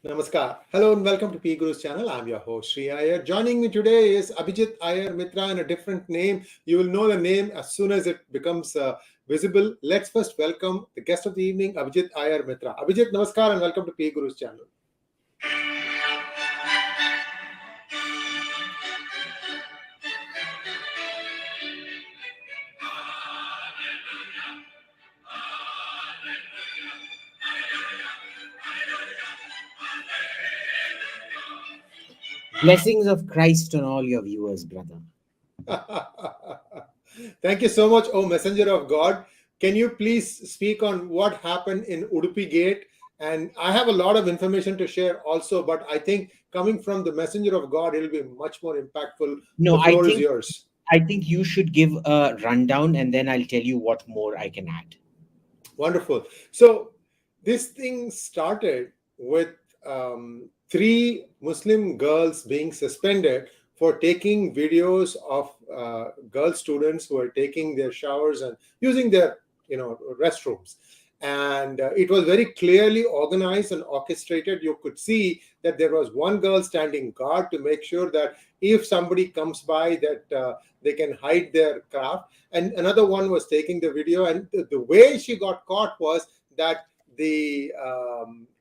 Namaskar. Hello and welcome to PGurus channel. I'm your host Sri Iyer. Joining me today is Abhijit Iyer-Mitra and a different name. You will know the name as soon as it becomes visible. Let's first welcome the guest of the evening, Abhijit Iyer-Mitra. Abhijit, Namaskar and welcome to PGurus channel. Blessings of Christ on all your viewers, brother. Thank you so much, oh messenger of God. Can you please speak on what happened in UdupiGate? And I have a lot of information to share also, but I think coming from the messenger of God, it'll be much more impactful. No, The floor is yours. I think you should give a rundown and then I'll tell you what more I can add. Wonderful. So this thing started with three Muslim girls being suspended for taking videos of girl students who are taking their showers and using their restrooms. And it was very clearly organized and orchestrated. You could see that there was one girl standing guard to make sure that if somebody comes by, that they can hide their craft. And another one was taking the video. And the way she got caught was that the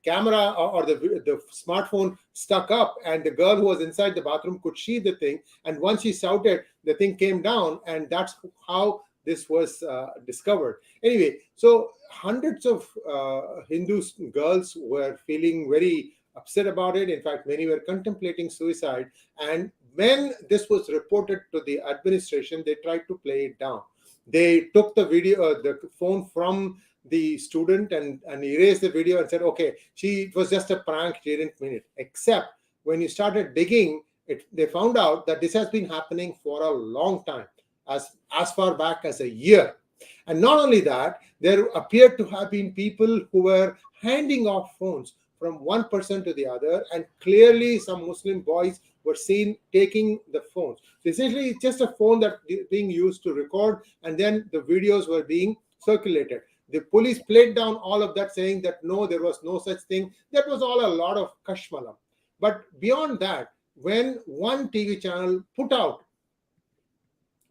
camera or the smartphone stuck up, and the girl who was inside the bathroom could see the thing. And once she shouted, the thing came down, and that's how this was discovered. Anyway, so hundreds of Hindu girls were feeling very upset about it. In fact, many were contemplating suicide. And when this was reported to the administration, they tried to play it down. They took the video, the phone from the student and erased the video and said, okay, it was just a prank, she didn't mean it. Except when you started digging, they found out that this has been happening for a long time, as far back as a year. And not only that, there appeared to have been people who were handing off phones from one person to the other, and clearly some Muslim boys were seen taking the phones. So essentially, it's just a phone that is being used to record, and then the videos were being circulated. The police played down all of that, saying that no, there was no such thing. That was all a lot of kashmalam. But beyond that, when one TV channel put out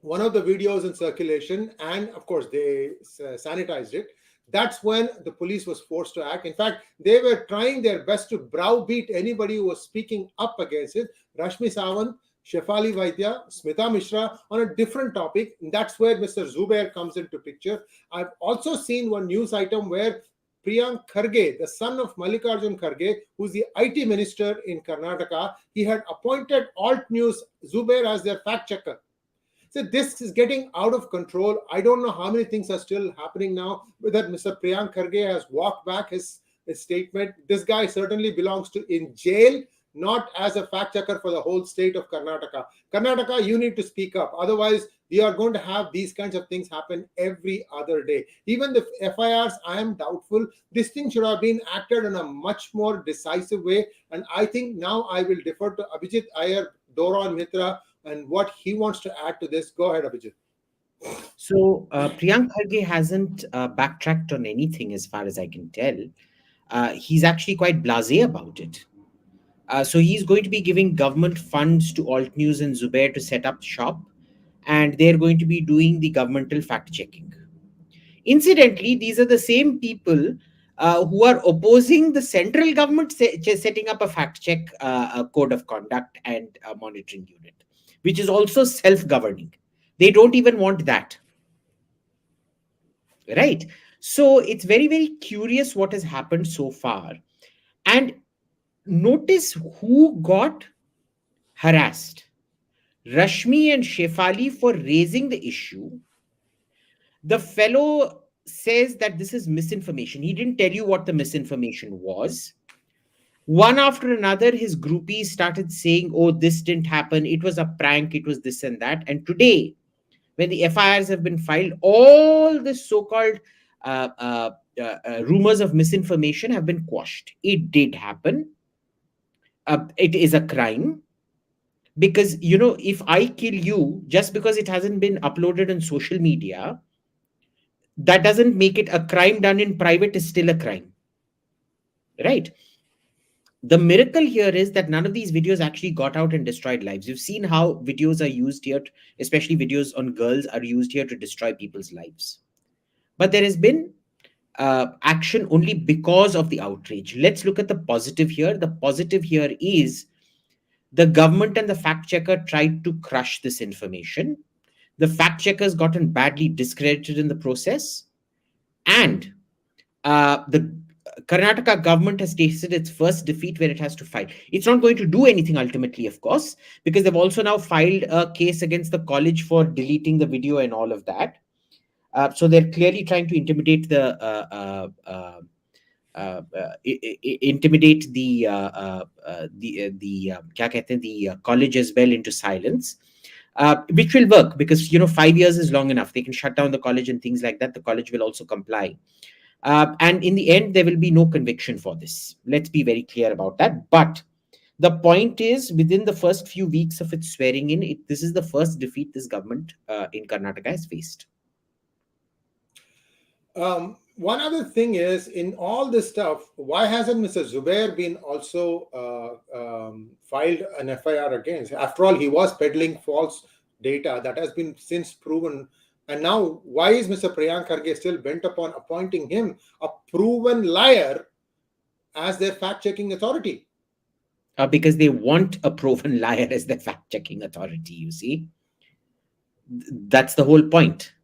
one of the videos in circulation, and of course they sanitized it, that's when the police was forced to act. In fact, they were trying their best to browbeat anybody who was speaking up against it. Rashmi Sawant, Shefali Vaidya, Smita Mishra on a different topic. And that's where Mr. Zubair comes into picture. I've also seen one news item where Priyank Kharge, the son of Mallikarjun Kharge, who's the IT minister in Karnataka, he had appointed Alt News Zubair as their fact checker. So this is getting out of control. I don't know how many things are still happening now. Whether Mr. Priyank Kharge has walked back his statement. This guy certainly belongs to in jail, not as a fact checker for the whole state of Karnataka. Karnataka, you need to speak up. Otherwise, we are going to have these kinds of things happen every other day. Even the FIRs, I am doubtful. This thing should have been acted in a much more decisive way. And I think now I will defer to Abhijit Iyer-Mitra and what he wants to add to this. Go ahead, Abhijit. So Priyank Kharge hasn't backtracked on anything as far as I can tell. He's actually quite blasé about it. So he's going to be giving government funds to Alt News and Zubair to set up shop, and they're going to be doing the governmental fact checking. Incidentally, these are the same people who are opposing the central government setting up a fact check a code of conduct and a monitoring unit, which is also self-governing. They don't even want that. Right? So it's very, very curious what has happened so far. And notice who got harassed. Rashmi and Shefali for raising the issue. The fellow says that this is misinformation. He didn't tell you what the misinformation was. One after another, his groupies started saying, oh, this didn't happen. It was a prank. It was this and that. And today, when the FIRs have been filed, all the so-called rumors of misinformation have been quashed. It did happen. It is a crime. Because, if I kill you, just because it hasn't been uploaded on social media, that doesn't make it a crime done in private is still a crime. Right? The miracle here is that none of these videos actually got out and destroyed lives. You've seen how videos are used here, especially videos on girls are used here to destroy people's lives. But there has been action only because of the outrage. Let's look at the positive here. The positive here is the government and the fact checker tried to crush this information. The fact checkers gotten badly discredited in the process, and the Karnataka government has tasted its first defeat where it has to fight. It's not going to do anything ultimately, of course, because they've also now filed a case against the college for deleting the video and all of that. So they're clearly trying to intimidate क्या कहते हैं, the college as well into silence, which will work because 5 years is long enough. They can shut down the college and things like that. The college will also comply. And in the end, there will be no conviction for this. Let's be very clear about that. But the point is, within the first few weeks of its swearing in, this is the first defeat this government in Karnataka has faced. One other thing is, in all this stuff, why hasn't Mr. Zubair been also filed an FIR against? After all, he was peddling false data that has been since proven. And now, why is Mr. Priyank Kharge still bent upon appointing him, a proven liar, as their fact-checking authority? Because they want a proven liar as their fact-checking authority, you see. That's the whole point.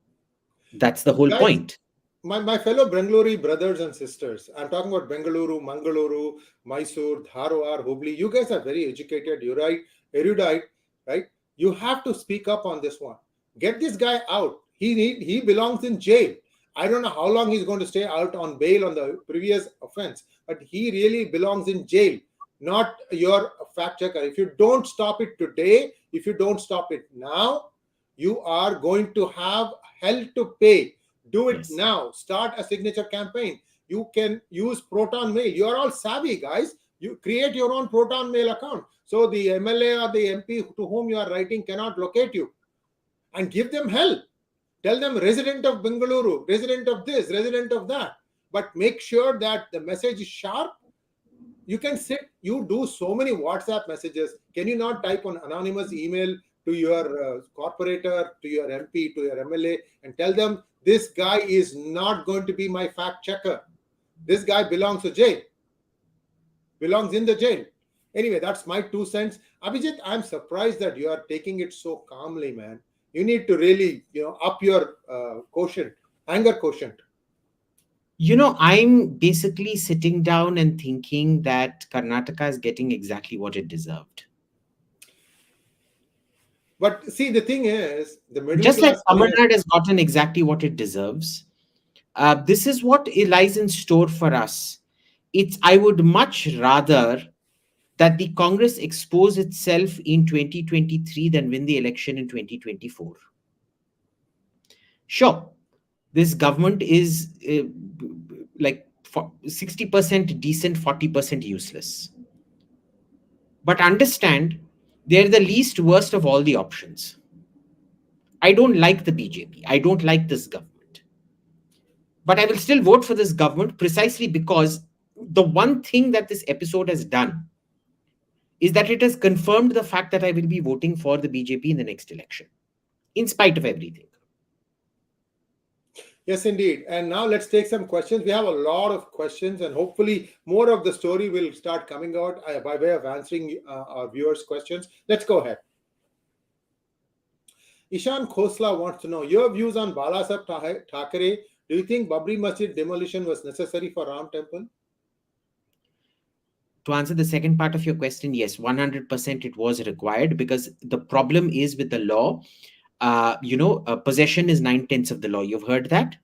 That's the whole point. My fellow Bengaluru brothers and sisters, I'm talking about Bengaluru, Mangaluru, Mysore, Dharwad, Hubli. You guys are very educated, you're right, erudite, right? You have to speak up on this one. Get this guy out. He belongs in jail. I don't know how long he's going to stay out on bail on the previous offense, but he really belongs in jail, not your fact checker. If you don't stop it today, if you don't stop it now, you are going to have hell to pay. Do it now. Start a signature campaign. You can use Proton Mail. You are all savvy, guys. You create your own Proton Mail account. So the MLA or the MP to whom you are writing cannot locate you. And give them hell. Tell them resident of Bengaluru, resident of this, resident of that. But make sure that the message is sharp. You can you do so many WhatsApp messages. Can you not type an anonymous email to your corporator, to your MP, to your MLA, and tell them, this guy is not going to be my fact checker. This guy belongs to jail. Belongs in the jail. Anyway, that's my 2 cents. Abhijit, I'm surprised that you are taking it so calmly, man. You need to really, up your quotient, anger quotient. I'm basically sitting down and thinking that Karnataka is getting exactly what it deserved. But see, the thing is, the middle just like class Tamil Nadu has gotten exactly what it deserves, this is what lies in store for us. I would much rather that the Congress expose itself in 2023 than win the election in 2024. Sure, this government is like 60% decent, 40% useless. But understand, they're the least worst of all the options. I don't like the BJP. I don't like this government. But I will still vote for this government precisely because the one thing that this episode has done is that it has confirmed the fact that I will be voting for the BJP in the next election, in spite of everything. Yes, indeed. And now let's take some questions. We have a lot of questions, and hopefully more of the story will start coming out by way of answering our viewers' questions. Let's go ahead. Ishan Khosla wants to know your views on Balasaheb Thackeray. Do you think Babri Masjid demolition was necessary for Ram Temple? To answer the second part of your question, yes, 100% it was required, because the problem is with the law, possession is 9/10 of the law. You've heard that?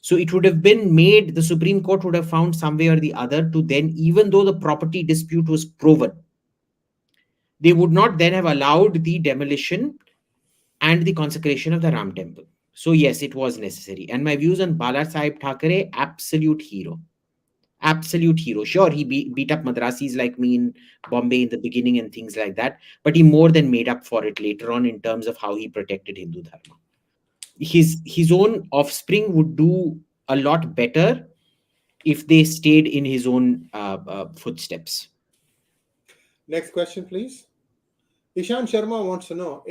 So it would have been made, the Supreme Court would have found some way or the other to then, even though the property dispute was proven, they would not then have allowed the demolition and the consecration of the Ram Temple. So yes, it was necessary. And my views on Balasaheb Thackeray, absolute hero. Absolute hero. Sure, he beat up Madrasis like me in Bombay in the beginning and things like that, but he more than made up for it later on in terms of how he protected Hindu Dharma. His own offspring would do a lot better if they stayed in his own footsteps. Next question, please. Ishan Sharma wants to know,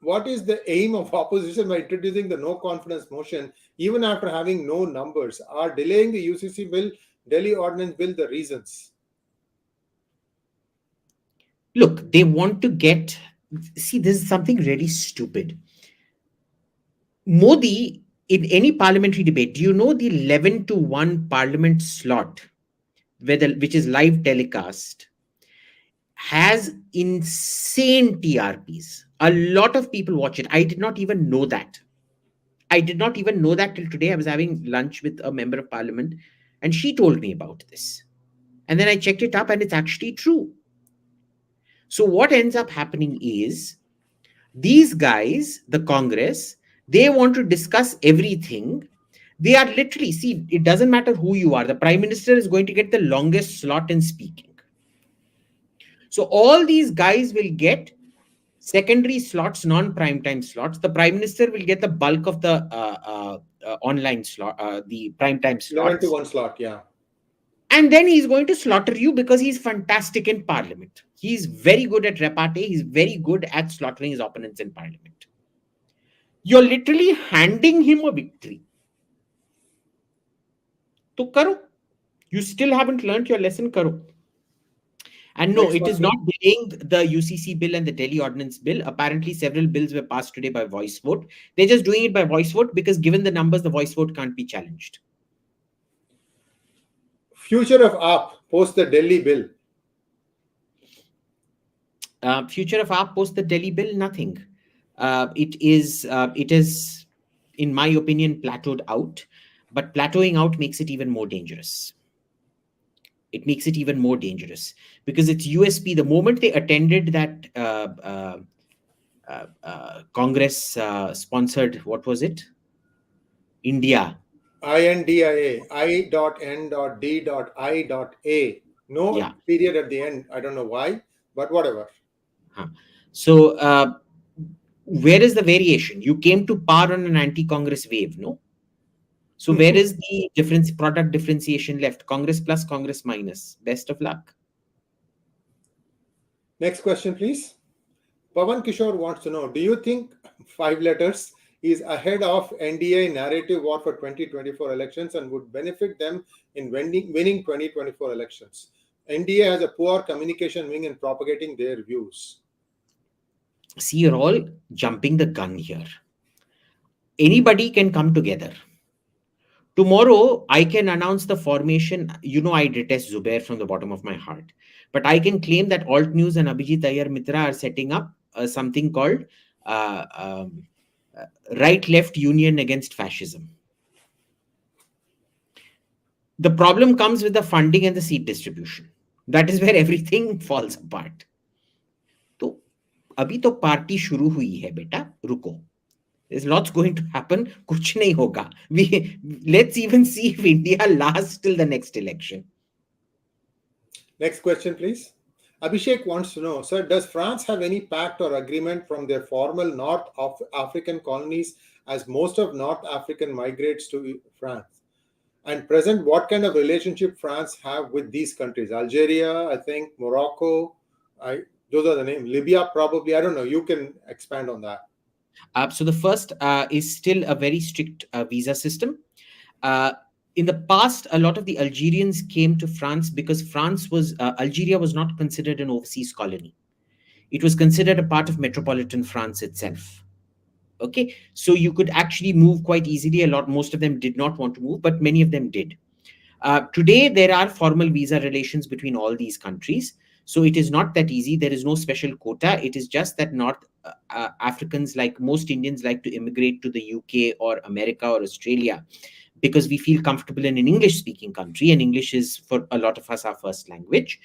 what is the aim of opposition by introducing the no confidence motion even after having no numbers? Are delaying the UCC bill, Delhi Ordnance Bill the reasons? Look, they want to get. See, this is something really stupid. Modi, in any parliamentary debate, do you know the 11 to 1 parliament slot, which is live telecast, has insane TRPs? A lot of people watch it. I did not even know that. I did not even know that till today. I was having lunch with a member of parliament and she told me about this. And then I checked it up and it's actually true. So, what ends up happening is these guys, the Congress, they want to discuss everything. They are literally, see, it doesn't matter who you are, the prime minister is going to get the longest slot in speaking. So, all these guys will get secondary slots, non-prime time slots. The prime minister will get the bulk of the online slot, the prime time 11 to slots. 1 slot, yeah. And then he's going to slaughter you because he's fantastic in parliament. He's very good at repartee. He's very good at slaughtering his opponents in parliament. You're literally handing him a victory. To karo. You still haven't learned your lesson, karo. And no, Next it one, is not please. delaying the UCC bill and the Delhi Ordnance Bill. Apparently, several bills were passed today by voice vote. They're just doing it by voice vote because, given the numbers, the voice vote can't be challenged. Future of AAP post the Delhi bill. Future of AAP post the Delhi bill, nothing. It is, in my opinion, plateaued out. But plateauing out makes it even more dangerous. It makes it even more dangerous because it's USP. The moment they attended that Congress sponsored, what was it? India. I.N.D.I.A. I.N.D.I.A. No Yeah. period at the end. I don't know why, but whatever. Huh. So, where is the variation? You came to power on an anti-Congress wave, no? So, where is the difference, product differentiation left? Congress plus, Congress minus. Best of luck. Next question, please. Pavan Kishore wants to know, do you think 5 letters is ahead of NDA narrative war for 2024 elections and would benefit them in winning 2024 elections? NDA has a poor communication wing in propagating their views. See, you're all jumping the gun here. Anybody can come together. Tomorrow, I can announce the formation. You know, I detest Zubair from the bottom of my heart. But I can claim that Alt News and Abhijit Iyer-Mitra are setting up something called uh, um, right-left union against fascism. The problem comes with the funding and the seat distribution. That is where everything falls apart. तो अभी तो party शुरू हुई है बेटा, रुको. There's lots going to happen. कुछ नहीं होगा. Let's even see if India lasts till the next election. Next question, please. Abhishek wants to know, sir, does France have any pact or agreement from their former North African colonies as most of North African migrates to France? And present, what kind of relationship France have with these countries? Algeria, I think, Morocco, those are the names. Libya, probably. I don't know. You can expand on that. So the first is still a very strict visa system. In the past, a lot of the Algerians came to France because Algeria was not considered an overseas colony. It was considered a part of metropolitan France itself. Okay, so you could actually move quite easily. Most of them did not want to move, but many of them did. Today, there are formal visa relations between all these countries. So it is not that easy. There is no special quota. It is just that North Africans, like most Indians, like to immigrate to the UK or America or Australia because we feel comfortable in an English speaking country, and English is for a lot of us our first language.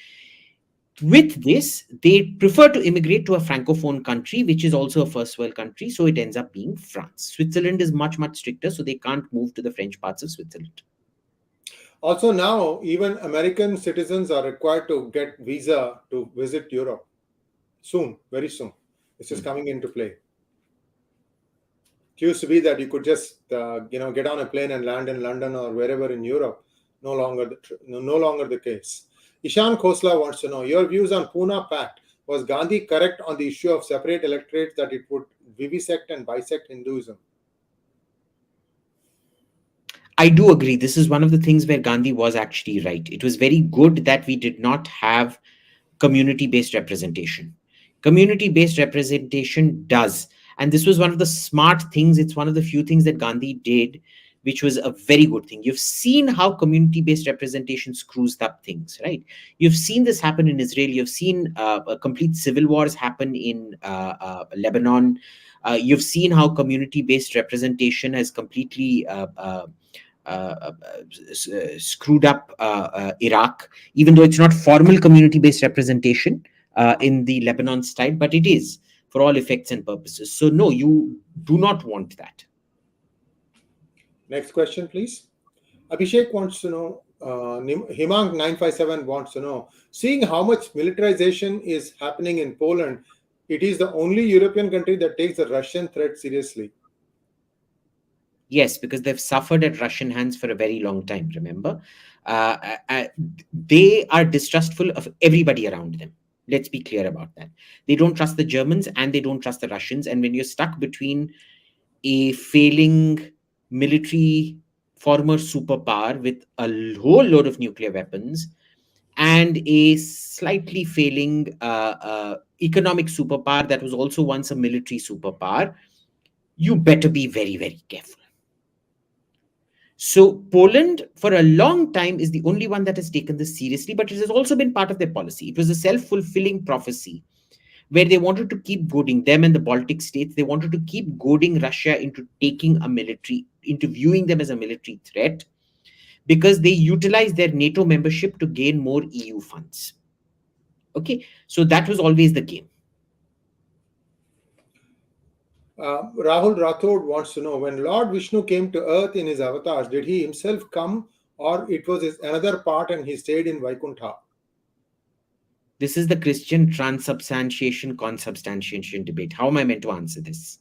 With this, they prefer to immigrate to a francophone country, which is also a first world country. So it ends up being France. Switzerland is much, much stricter. So they can't move to the French parts of Switzerland. Also, now even American citizens are required to get visa to visit Europe soon, very soon. This is coming into play. It used to be that you could just get on a plane and land in London or wherever in Europe. No longer the case. Ishan Khosla wants to know your views on Poona Pact. Was Gandhi correct on the issue of separate electorates, that it would vivisect and bisect Hinduism? I do agree. This is one of the things where Gandhi was actually right. It was very good that we did not have community based representation. Community based representation does. And this was one of the smart things. It's one of the few things that Gandhi did, which was a very good thing. You've seen how community based representation screws up things, right? You've seen this happen in Israel. You've seen complete civil wars happen in Lebanon. You've seen how community based representation has completely screwed up Iraq, even though it's not formal community-based representation in the Lebanon style, but it is for all effects and purposes. So no, you do not want that. Next question, please. Abhishek wants to know, Himang 957 wants to know, seeing how much militarization is happening in Poland, it is the only European country that takes the Russian threat seriously. Yes, because they've suffered at Russian hands for a very long time, remember? They are distrustful of everybody around them. Let's be clear about that. They don't trust the Germans and they don't trust the Russians. And when you're stuck between a failing military former superpower with a whole load of nuclear weapons and a slightly failing economic superpower that was also once a military superpower, you better be very, very careful. So Poland, for a long time, is the only one that has taken this seriously, but it has also been part of their policy. It was a self-fulfilling prophecy where they wanted to keep goading them and the Baltic states. They wanted to keep goading Russia into taking a military, into viewing them as a military threat, because they utilized their NATO membership to gain more EU funds. Okay, so that was always the game. Rahul Rathod wants to know, when Lord Vishnu came to earth in his avatars, did he himself come, or it was another part and he stayed in Vaikuntha? This is the Christian transubstantiation, consubstantiation debate. How am I meant to answer this?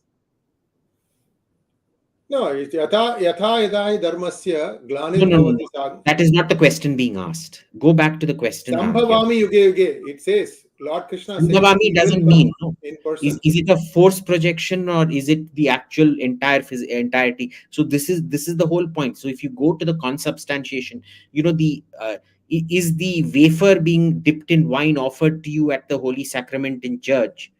No, it's 𝙒𝙬𝙬𝙬𝙬 dharmasya glanir No. bhavati. That is not the question being asked. Go back to the question. Sambhavami yuge yuge. It says, Lord Krishna says, Sambhavami doesn't mean, no. In person. Is it a force projection or is it the actual entirety? So this is the whole point. So if you go to the consubstantiation, is the wafer being dipped in wine offered to you at the Holy Sacrament in church?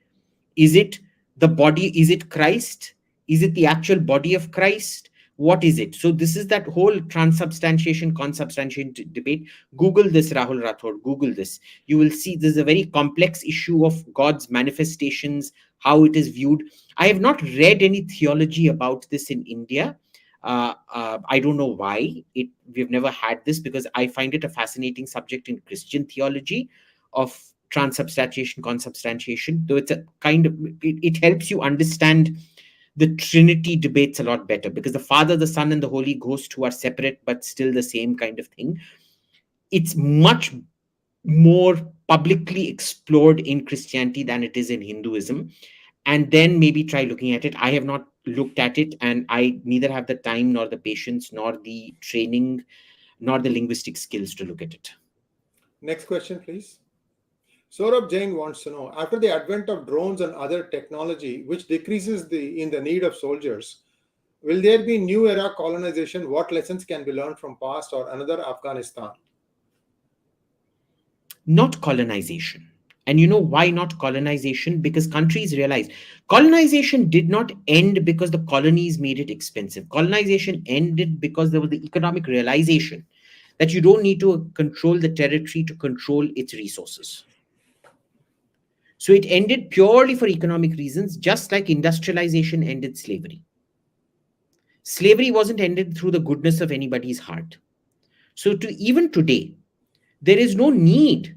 Is it the body? Is it Christ? Is it the actual body of Christ? What is it? So this is that whole transubstantiation, consubstantiation debate. Google this, Rahul Rathod. Google this. You will see this is a very complex issue of God's manifestations, how it is viewed. I have not read any theology about this in India. I don't know why. We've never had this, because I find it a fascinating subject in Christian theology of transubstantiation, consubstantiation. Though it's a kind of, it helps you understand the Trinity debates a lot better, because the Father, the Son, and the Holy Ghost, who are separate but still the same kind of thing, it's much more publicly explored in Christianity than it is in Hinduism. And then maybe try looking at it. I have not looked at it, and I neither have the time nor the patience nor the training nor the linguistic skills to look at it. Next question, please. Saurabh Jain wants to know, after the advent of drones and other technology, which decreases the need of soldiers, will there be new era colonization? What lessons can be learned from past or another Afghanistan? Not colonization. And you know why not colonization? Because countries realized colonization did not end because the colonies made it expensive. Colonization ended because there was the economic realization that you don't need to control the territory to control its resources. So it ended purely for economic reasons, just like industrialization ended slavery. Slavery wasn't ended through the goodness of anybody's heart. So even today, there is no need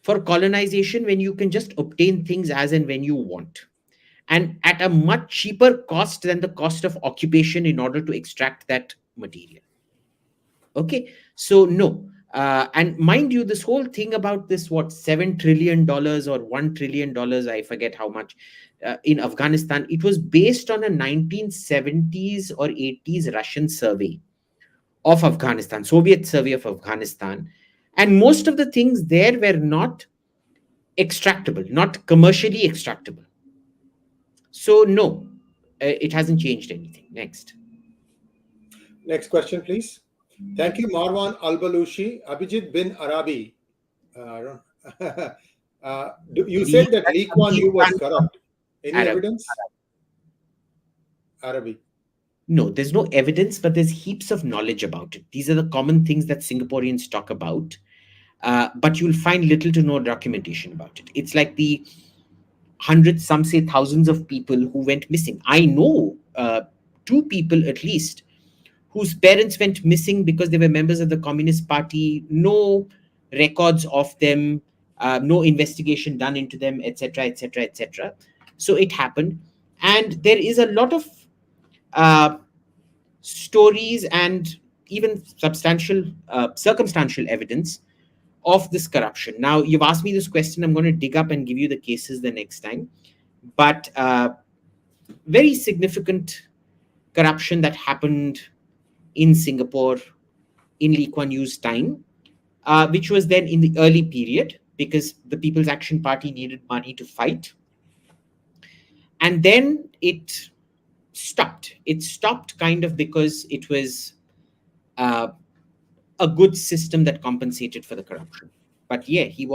for colonization when you can just obtain things as and when you want, and at a much cheaper cost than the cost of occupation in order to extract that material. Okay, so no. And mind you, this whole thing about this, $7 trillion or $1 trillion, I forget how much, in Afghanistan, it was based on a 1970s or 80s Russian survey of Afghanistan, Soviet survey of Afghanistan, And most of the things there were not extractable, not commercially extractable. So, no, it hasn't changed anything. Next. Next question, please. Thank you, Marwan Al-Balushi. Abhijit bin Arabi. I don't, you said that Lee Kuan Yew was corrupt. Any Arab. evidence? Arabic. No, there's no evidence, but there's heaps of knowledge about it. These are the common things that Singaporeans talk about, but you'll find little to no documentation about it. It's like the hundreds, some say thousands of people who went missing. I know two people at least whose parents went missing because they were members of the Communist Party. No records of them, no investigation done into them, etc., etc., etc. So it happened, and there is a lot of uh, stories and even substantial circumstantial evidence of this corruption. Now, you've asked me this question. I'm going to dig up and give you the cases the next time. But very significant corruption that happened in Singapore in Lee Kuan Yew's time, which was then in the early period because the People's Action Party needed money to fight. And then it stopped. It stopped kind of because it was uh, a good system that compensated for the corruption. But yeah, he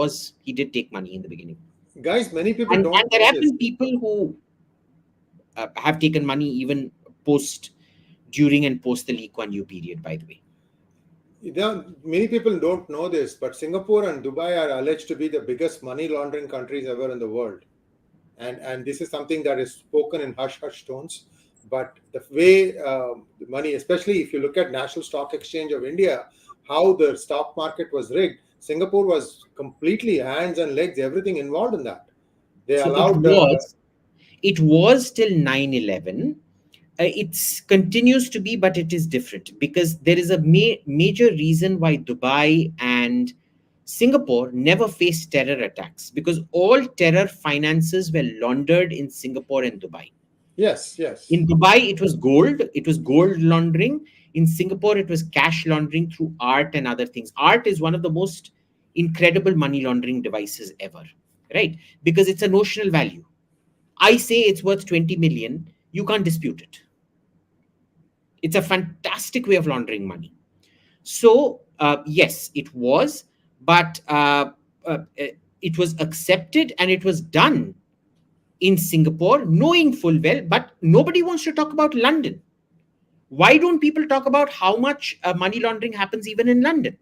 did take money in the beginning. Guys, many people And don't there know have this. been people who have taken money even during and post the Lee Kuan Yew period, by the way. Many people don't know this, but Singapore and Dubai are alleged to be the biggest money laundering countries ever in the world. And this is something that is spoken in hush-hush tones. But the way the money, especially if you look at National Stock Exchange of India, how the stock market was rigged, Singapore was completely hands and legs, everything involved in that. They So allowed it was till 9/11. It continues to be, but it is different because there is a major reason why Dubai and Singapore never faced terror attacks, because all terror finances were laundered in Singapore and Dubai. yes, yes. In Dubai, it was gold laundering. In Singapore, it was cash laundering through art and other things. Art is one of the most incredible money laundering devices ever, right? Because it's a notional value. I say it's worth 20 million, you can't dispute it. It's a fantastic way of laundering money. So, yes, it was, but it was accepted and it was done in Singapore, knowing full well, but nobody wants to talk about London. Why don't people talk about how much money laundering happens even in London?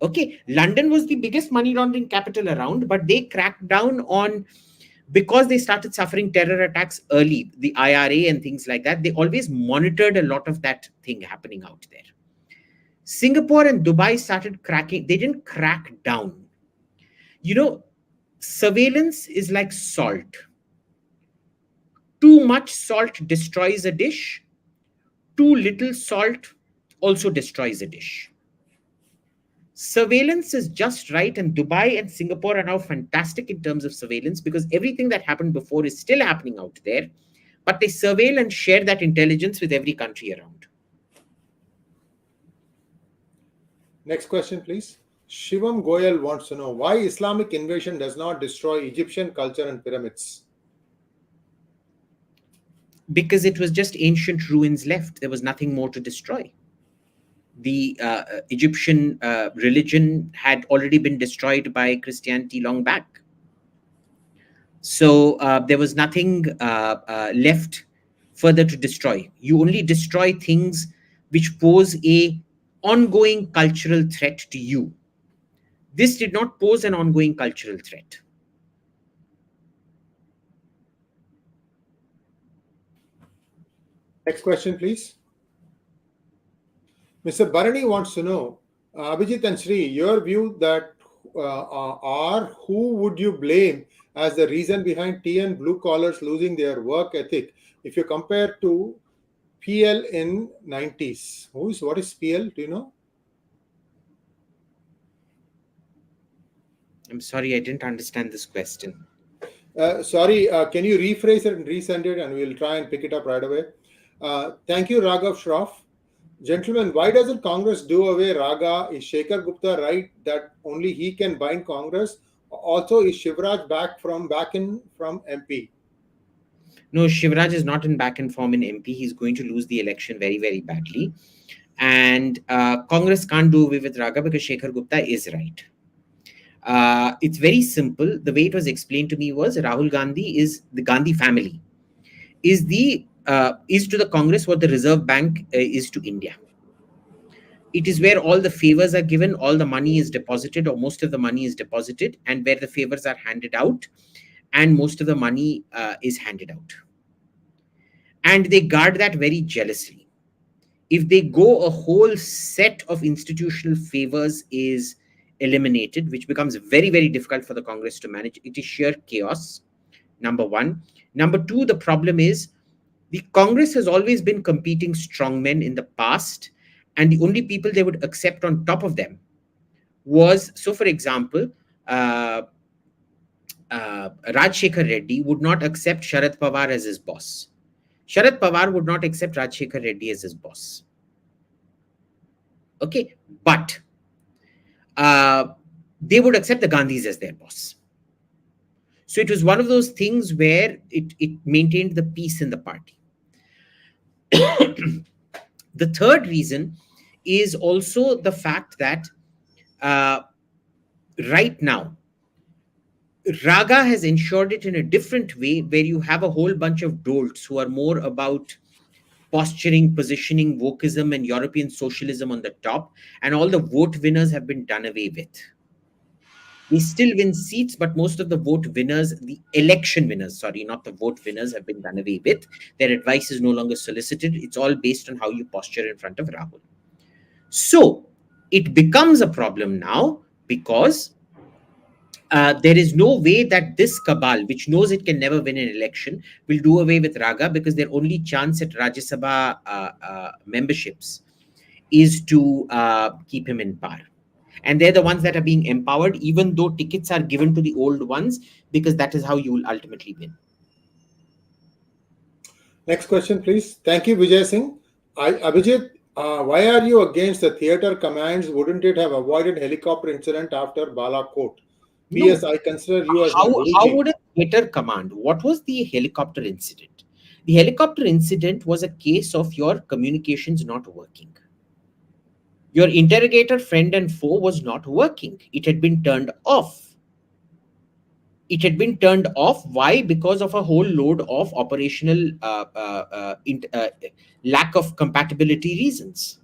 Okay, London was the biggest money laundering capital around, but they cracked down on, because they started suffering terror attacks early, the IRA and things like that. They always monitored a lot of that thing happening out there. Singapore and Dubai started cracking, they didn't crack down. You know, surveillance is like salt. Too much salt destroys a dish, too little salt also destroys a dish. Surveillance is just right, and Dubai and Singapore are now fantastic in terms of surveillance because everything that happened before is still happening out there, but they surveil and share that intelligence with every country around. Next question, please. Shivam Goyal wants to know why Islamic invasion does not destroy Egyptian culture and pyramids. Because it was just ancient ruins left. There was nothing more to destroy. The Egyptian religion had already been destroyed by Christianity long back. So there was nothing left further to destroy. You only destroy things which pose a ongoing cultural threat to you. This did not pose an ongoing cultural threat. Next question, please. Mr. Bharani wants to know, Abhijit and Sri, your view that who would you blame as the reason behind TN blue collars losing their work ethic if you compare to PL in 90s? What is PL? Do you know? I'm sorry, I didn't understand this question. Sorry, can you rephrase it and resend it and we'll try and pick it up right away? Thank you, Raghav Shroff. Gentlemen, why doesn't Congress do away raga? Is Shekhar Gupta right that only he can bind Congress? Also, is Shivraj back in from MP? No, Shivraj is not in back and form in MP. He's going to lose the election very, very badly. And Congress can't do away with Raga because Shekhar Gupta is right. It's very simple. The way it was explained to me was Rahul Gandhi is the Gandhi family, is to the Congress what the Reserve Bank is to India. It is where all the favors are given, all the money is deposited, or most of the money is deposited, and where the favors are handed out, and most of the money is handed out. And they guard that very jealously. If they go, a whole set of institutional favors is eliminated, which becomes very, very difficult for the Congress to manage. It is sheer chaos, number one. Number two, the problem is the Congress has always been competing strongmen in the past, and the only people they would accept on top of them was, so for example, Rajshekhar Reddy would not accept Sharad Pawar as his boss. Sharad Pawar would not accept Rajshekhar Reddy as his boss. Okay, but they would accept the Gandhis as their boss. So it was one of those things where it maintained the peace in the party. The third reason is also the fact that right now, Raga has ensured it in a different way, where you have a whole bunch of dolts who are more about posturing, positioning, wokeism, and European socialism on the top, and all the vote winners have been done away with. We still win seats, but most of the vote winners, the election winners, sorry, not the vote winners, have been done away with. Their advice is no longer solicited. It's all based on how you posture in front of Rahul. So it becomes a problem now because there is no way that this cabal, which knows it can never win an election, will do away with Raga, because their only chance at Rajya Sabha memberships is to keep him in power. And they're the ones that are being empowered, even though tickets are given to the old ones, because that is how you will ultimately win. Next question, please. Thank you, Vijay Singh. Abhijit, why are you against the theatre commands? Wouldn't it have avoided helicopter incident after Balakot? P.S. No. I consider you as my How Guruji. would a theater command? What was the helicopter incident? The helicopter incident was a case of your communications not working. Your interrogator, friend, and foe was not working. It had been turned off. It had been turned off. Why? Because of a whole load of operational lack of compatibility reasons.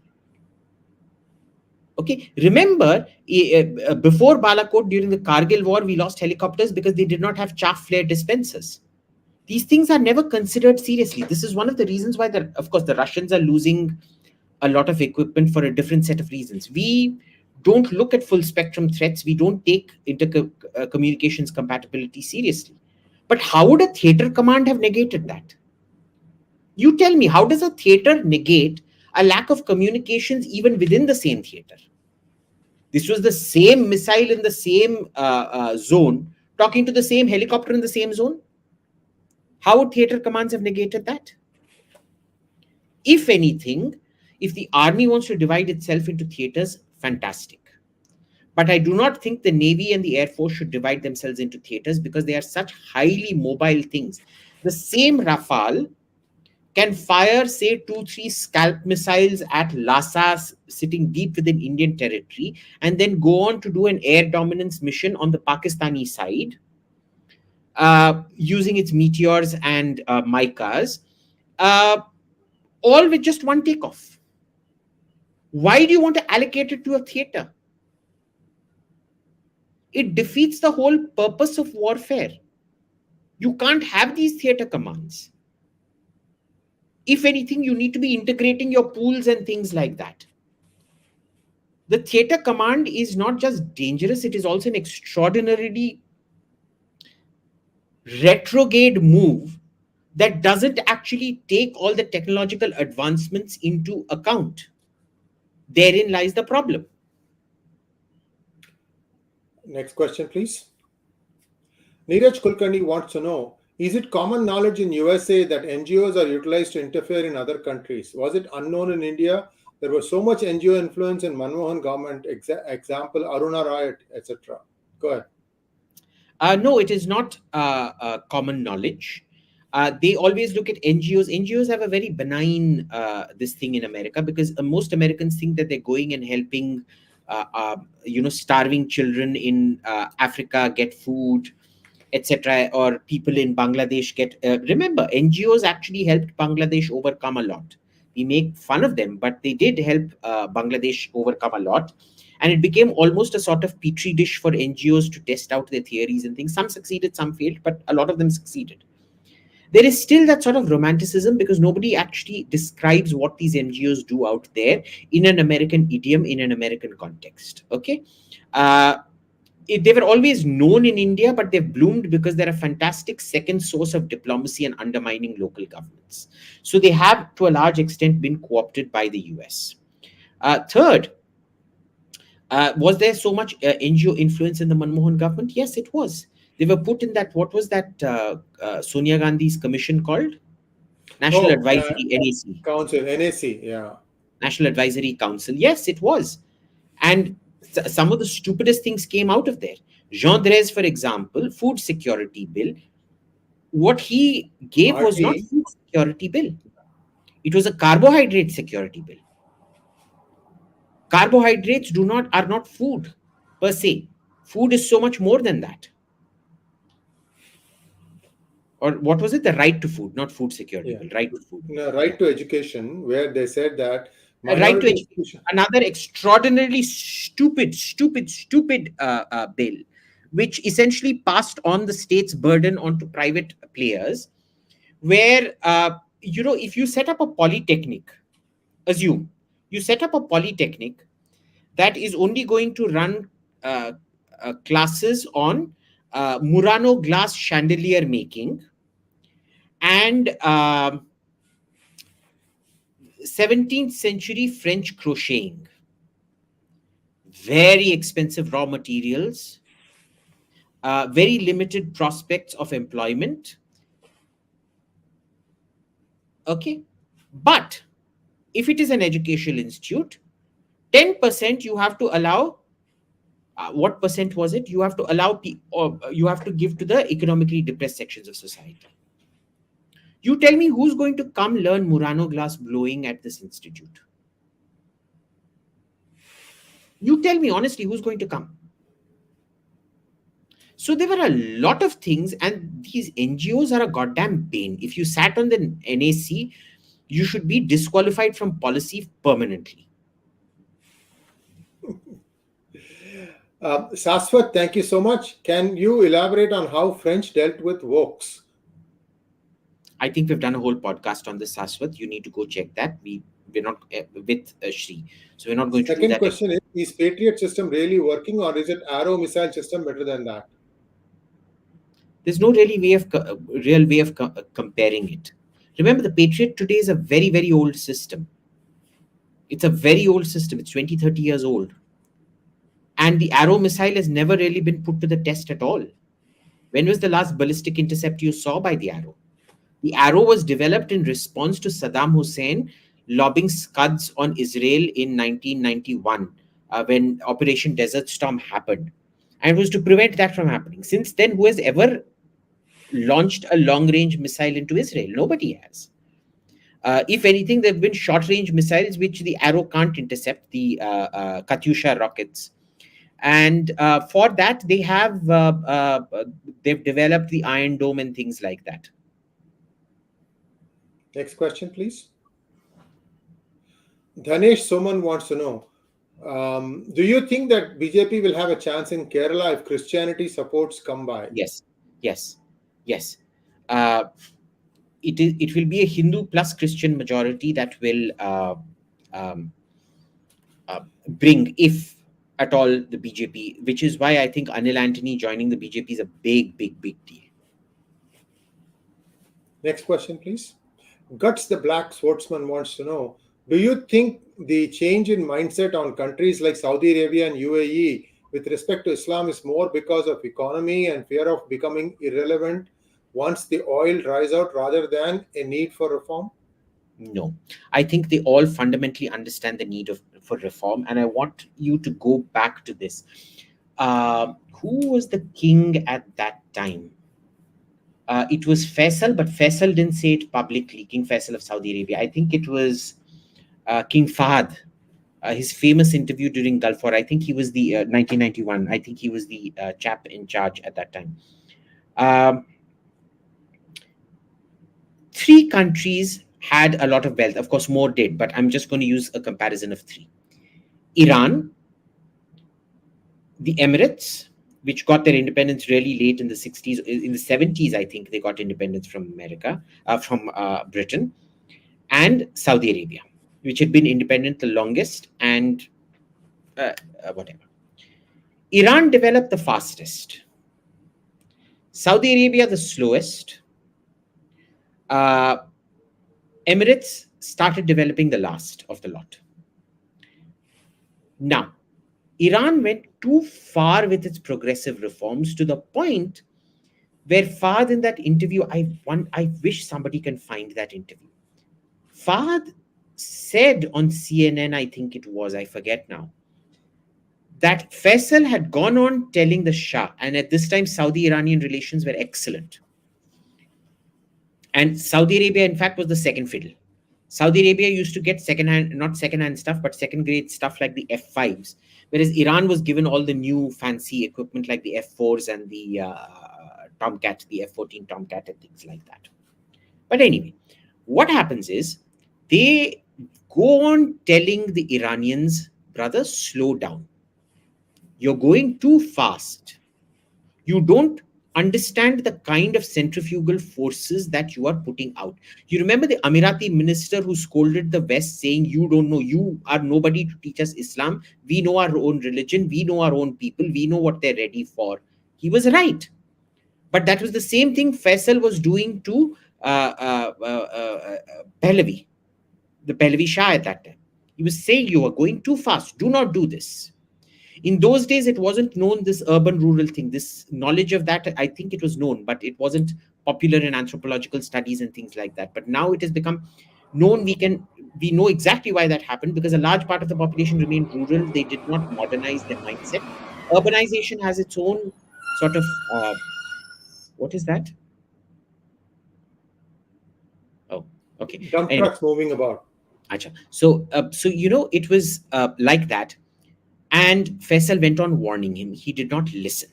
Okay, remember, before Balakot, during the Kargil war, we lost helicopters because they did not have chaff flare dispensers. These things are never considered seriously. This is one of the reasons why, of course, the Russians are losing a lot of equipment for a different set of reasons. We don't look at full spectrum threats. We don't take communications compatibility seriously. But how would a theater command have negated that? You tell me, how does a theater negate a lack of communications even within the same theater? This was the same missile in the same zone, talking to the same helicopter in the same zone. How would theater commands have negated that? If anything, if the army wants to divide itself into theaters, fantastic. But I do not think the Navy and the Air Force should divide themselves into theaters, because they are such highly mobile things. The same Rafale can fire, say, 2-3 scalp missiles at Lhasa, sitting deep within Indian territory, and then go on to do an air dominance mission on the Pakistani side, using its meteors and Micas, all with just one takeoff. Why do you want to allocate it to a theater? It defeats the whole purpose of warfare. You can't have these theater commands. If anything, you need to be integrating your pools and things like that. The theater command is not just dangerous, it is also an extraordinarily retrograde move that doesn't actually take all the technological advancements into account. Therein lies the problem. Next question, please. Neeraj Kulkarni wants to know, is it common knowledge in USA that NGOs are utilized to interfere in other countries? Was it unknown in India? There was so much NGO influence in Manmohan government. Example, Aruna Roy, etc. Go ahead. No, it is not common knowledge. They always look at NGOs. NGOs have a very benign this thing in America, because most Americans think that they're going and helping, starving children in Africa get food, etc., or people in Bangladesh get. Remember, NGOs actually helped Bangladesh overcome a lot. We make fun of them, but they did help Bangladesh overcome a lot. And it became almost a sort of petri dish for NGOs to test out their theories and things. Some succeeded, some failed, but a lot of them succeeded. There is still that sort of romanticism, because nobody actually describes what these NGOs do out there in an American idiom, in an American context. Okay. They were always known in India, but they've bloomed because they're a fantastic second source of diplomacy and undermining local governments. So they have, to a large extent, been co-opted by the US. Third, was there so much NGO influence in the Manmohan government? Yes, it was. They were put in that, what was that Sonia Gandhi's commission called? National Advisory, NAC. Council, NAC, yeah. National Advisory Council. Yes, it was. And some of the stupidest things came out of there. Jean Drèze, for example, food security bill. What he gave was not food security bill. It was a carbohydrate security bill. Carbohydrates are not food per se. Food is so much more than that. Or what was it? The right to food, not food security bill. Right to food. No, right to education, where they said that right to education. Another extraordinarily stupid bill, which essentially passed on the state's burden onto private players, where if you set up a polytechnic, assume you set up a polytechnic that is only going to run classes on Murano glass chandelier making and 17th century French crocheting. Very expensive raw materials, very limited prospects of employment. Okay. But if it is an educational institute, 10% you have to allow. What percent was it? You have to allow, or you have to give to the economically depressed sections of society. You tell me who's going to come learn Murano glass blowing at this institute? You tell me honestly, who's going to come? So there were a lot of things, and these NGOs are a goddamn bane. If you sat on the NAC, you should be disqualified from policy permanently. Shashwat, thank you so much. Can you elaborate on how French dealt with wokes? I think we've done a whole podcast on this, Shashwat. You need to go check that. We're not with Shri, so we're not going to do that. Second question is Patriot system really working, or is it Arrow missile system better than that? There's no real way of comparing it. Remember, the Patriot today is a very, very old system. It's a very old system. It's 20, 30 years old. And the Arrow missile has never really been put to the test at all. When was the last ballistic intercept you saw by the Arrow? The Arrow was developed in response to Saddam Hussein lobbing Scuds on Israel in 1991 when Operation Desert Storm happened. And it was to prevent that from happening. Since then, who has ever launched a long-range missile into Israel? Nobody has. If anything, there have been short-range missiles which the Arrow can't intercept, the Katyusha rockets. And for that, they have they've developed the Iron Dome and things like that. Next question, please. Dhanesh Soman wants to know, do you think that BJP will have a chance in Kerala if Christianity supports come by? Yes. It will be a Hindu plus Christian majority that will bring, if at all, the BJP, which is why I think Anil Antony joining the BJP is a big deal. Next question, please. Guts the Black Swordsman wants to know, do you think the change in mindset on countries like Saudi Arabia and UAE with respect to Islam is more because of economy and fear of becoming irrelevant once the oil dries out rather than a need for reform? No, I think they all fundamentally understand the need for reform, and I want you to go back to this. Who was the king at that time? It was Faisal, but Faisal didn't say it publicly. King Faisal of Saudi Arabia. I think it was King Fahd. His famous interview during Gulf War. I think he was the 1991. I think he was the chap in charge at that time. Um, Three countries had a lot of wealth. Of course, more did, but I'm just going to use a comparison of three: Iran, the Emirates, which got their independence really late in the 60s. In the 70s, I think they got independence from Britain, and Saudi Arabia, which had been independent the longest, and whatever. Iran developed the fastest, Saudi Arabia the slowest, uh, Emirates started developing the last of the lot. Now, Iran went too far with its progressive reforms to the point where Fahd in that interview, I wish somebody can find that interview. Fahd said on CNN, I think it was, I forget now, that Faisal had gone on telling the Shah, and at this time Saudi-Iranian relations were excellent. And Saudi Arabia, in fact, was the second fiddle. Saudi Arabia used to get not second-hand stuff, but second-grade stuff like the F5s, whereas Iran was given all the new fancy equipment like the F4s and the Tomcat, the F-14 Tomcat and things like that. But anyway, what happens is they go on telling the Iranians, brother, slow down. You're going too fast. You don't understand the kind of centrifugal forces that you are putting out. You remember the Emirati minister who scolded the West saying, you don't know, you are nobody to teach us Islam. We know our own religion. We know our own people. We know what they're ready for. He was right. But that was the same thing Faisal was doing to Pahlavi, the Pahlavi Shah at that time. He was saying, you are going too fast. Do not do this. In those days, it wasn't known, this urban-rural thing. This knowledge of that, I think it was known, but it wasn't popular in anthropological studies and things like that. But now it has become known. We know exactly why that happened, because a large part of the population remained rural. They did not modernize their mindset. Urbanization has its own sort of, what is that? Oh, okay. Dump Anyway. trucks moving about. Achha. So, it was like that. And Faisal went on warning him. He did not listen.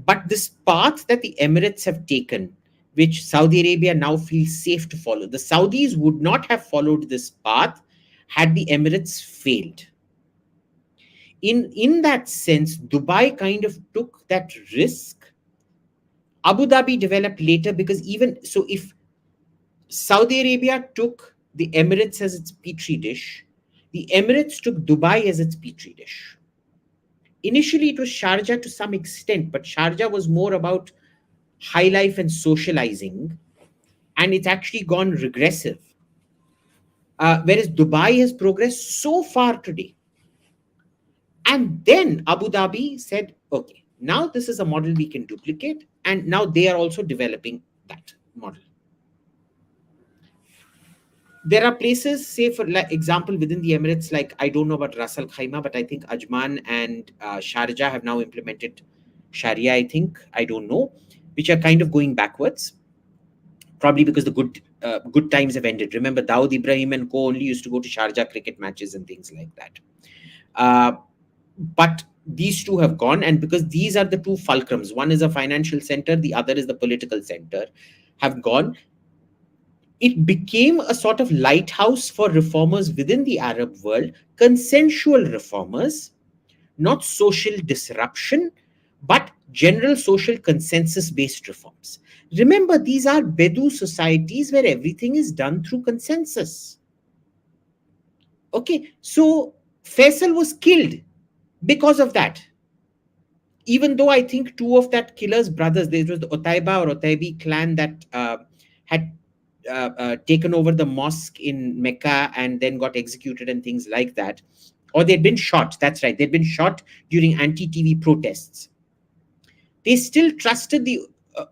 But this path that the Emirates have taken, which Saudi Arabia now feels safe to follow, the Saudis would not have followed this path had the Emirates failed. In that sense, Dubai kind of took that risk. Abu Dhabi developed later, because even so, if Saudi Arabia took the Emirates as its petri dish, the Emirates took Dubai as its petri dish. Initially, it was Sharjah to some extent, but Sharjah was more about high life and socializing, and it's actually gone regressive. Whereas Dubai has progressed so far today. And then Abu Dhabi said, okay, now this is a model we can duplicate, and now they are also developing that model. There are places, say for example, within the Emirates, like I don't know about Ras Al Khaimah, but I think Ajman and Sharjah have now implemented Sharia, I think. I don't know, which are kind of going backwards, probably because the good times have ended. Remember, Dawood Ibrahim and co only used to go to Sharjah cricket matches and things like that. But these two have gone, and because these are the two fulcrums, one is a financial center, the other is the political center, have gone. It became a sort of lighthouse for reformers within the Arab world, consensual reformers, not social disruption, but general social consensus-based reforms. Remember, these are Bedu societies where everything is done through consensus. Okay, so Faisal was killed because of that. Even though I think two of that killer's brothers, there was the Otaiba or Otaibi clan that had taken over the mosque in Mecca and then got executed and things like that. Or they'd been shot. That's right. They'd been shot during anti-TV protests. They still trusted the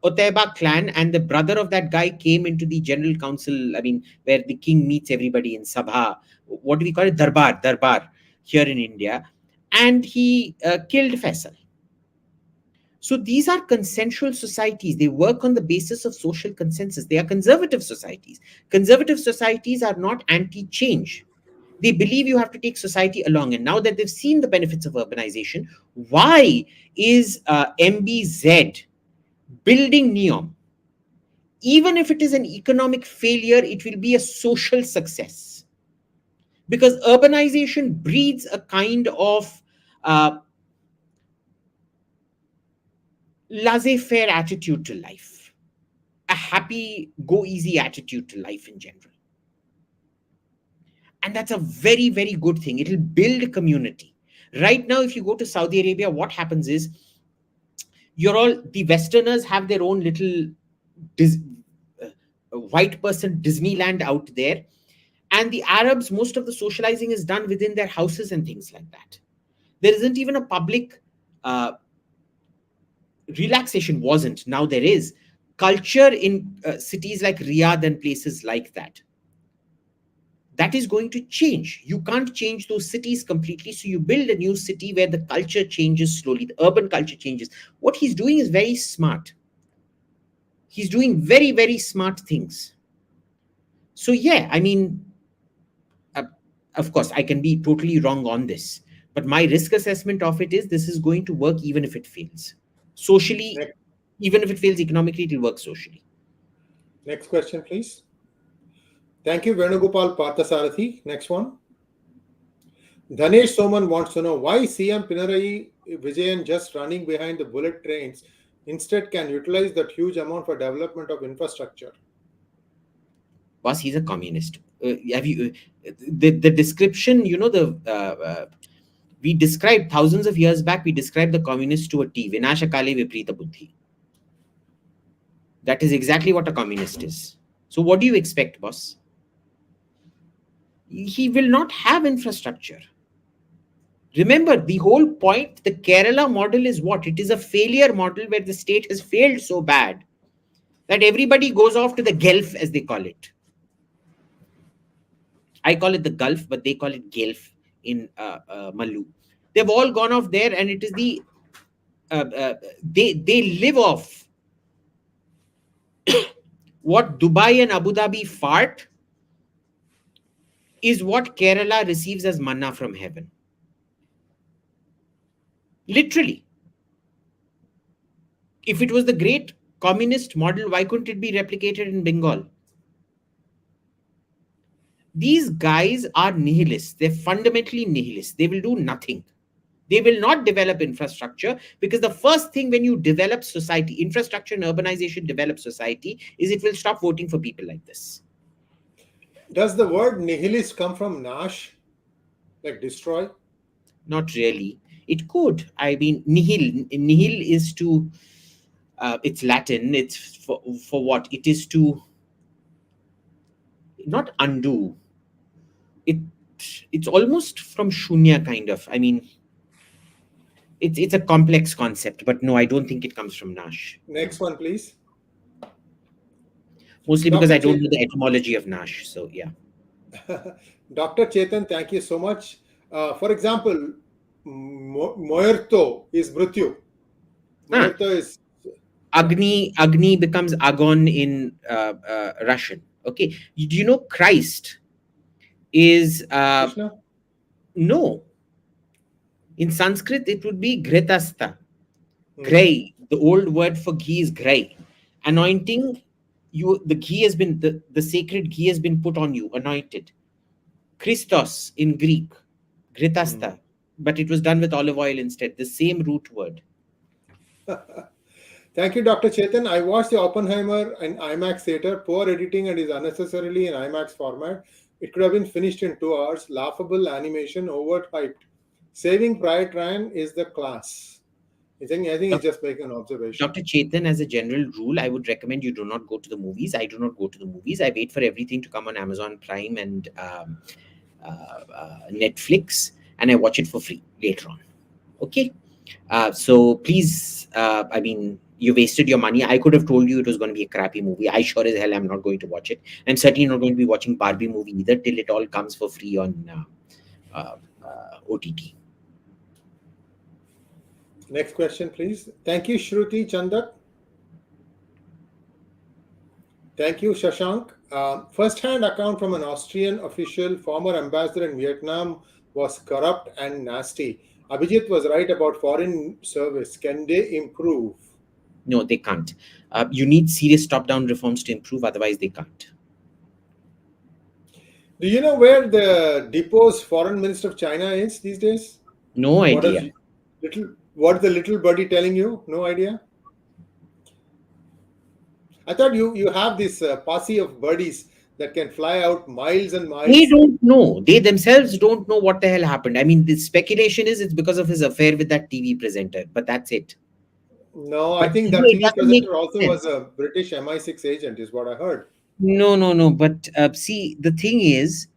Otaiba clan, and the brother of that guy came into the general council, I mean, where the king meets everybody in Sabha. What do we call it? Darbar here in India. And he killed Faisal. So these are consensual societies. They work on the basis of social consensus. They are conservative societies. Conservative societies are not anti-change. They believe you have to take society along. And now that they've seen the benefits of urbanization, why is MBZ building NEOM? Even if it is an economic failure, it will be a social success. Because urbanization breeds a kind of laissez-faire attitude to life, a happy, go easy attitude to life in general. And that's a very, very good thing. It'll build community. Right now, if you go to Saudi Arabia, what happens is the Westerners have their own little white person Disneyland out there. And the Arabs, most of the socializing is done within their houses and things like that. There isn't even a public relaxation. Wasn't. Now there is. Culture in cities like Riyadh and places like that. That is going to change. You can't change those cities completely. So you build a new city where the culture changes slowly. The urban culture changes. What he's doing is very smart. He's doing very, very smart things. So yeah, I mean, of course, I can be totally wrong on this. But my risk assessment of it is this is going to work even if it fails. Socially, even if it fails economically, it will work socially. Next question, please. Thank you, Venugopal Parthasarathi. Next one. Dhanesh Soman wants to know why CM Pinarayi Vijayan just running behind the bullet trains instead can utilize that huge amount for development of infrastructure. Boss, he's a communist. Have you the description? We described thousands of years back. We described the communist to a T. Vinashakale viprita buddhi. That is exactly what a communist is. So what do you expect, boss? He will not have infrastructure. Remember, the whole point, the Kerala model is what? It is a failure model where the state has failed so bad that everybody goes off to the Gulf, as they call it. I call it the Gulf, but they call it Gulf in Mallu. They've all gone off there, and it is they live off what Dubai and Abu Dhabi fart is what Kerala receives as manna from heaven. Literally. If it was the great communist model, why couldn't it be replicated in Bengal? These guys are nihilists. They're fundamentally nihilists. They will do nothing. They will not develop infrastructure, because the first thing when you develop society, infrastructure and urbanization develop society, is it will stop voting for people like this. Does the word nihilist come from Nash, like destroy? Not really. It could. I mean, nihil is to, it's Latin. It's for what? It is to not undo. It's almost from shunya kind of. I mean, it's a complex concept, but no, I don't think it comes from Nash. Next one, please. Mostly because I don't know the etymology of Nash. So yeah. Dr. Chetan, thank you so much. For example, muerto is mrityu. Muerto is Agni becomes agon in Russian. Okay. Do you know Christ is Krishna? No. In Sanskrit, it would be gretasta. Grey. The old word for ghee is grey. Anointing, the ghee has been, the sacred ghee has been put on you, anointed. Christos in Greek, gretasta. But it was done with olive oil instead. The same root word. Thank you, Dr. Chetan. I watched the Oppenheimer in IMAX theater. Poor editing and is unnecessarily in IMAX format. It could have been finished in 2 hours. Laughable animation, overt hyped. Saving Private Ryan is the class. I think he's just making an observation. Dr. Chetan, as a general rule, I would recommend you do not go to the movies. I do not go to the movies. I wait for everything to come on Amazon Prime and Netflix, and I watch it for free later on. Okay? So please, You wasted your money. I could have told you it was going to be a crappy movie. I sure as hell am not going to watch it. I'm certainly not going to be watching Barbie movie either till it all comes for free on OTT. Next question, please. Thank you, Shruti Chandak. Thank you, Shashank. First-hand account from an Austrian official, former ambassador in Vietnam, was corrupt and nasty. Abhijit was right about foreign service. Can they improve? No, they can't. You need serious top-down reforms to improve, otherwise they can't. Do you know where the deposed foreign minister of China is these days? No idea. What's the little birdie telling you? No idea? I thought you have this posse of birdies that can fly out miles and miles. They don't know. They themselves don't know what the hell happened. I mean, the speculation is it's because of his affair with that TV presenter, but that's it. No, But I think that it TV doesn't make presenter also sense. was a British MI6 agent, is what I heard. No. But see, the thing is,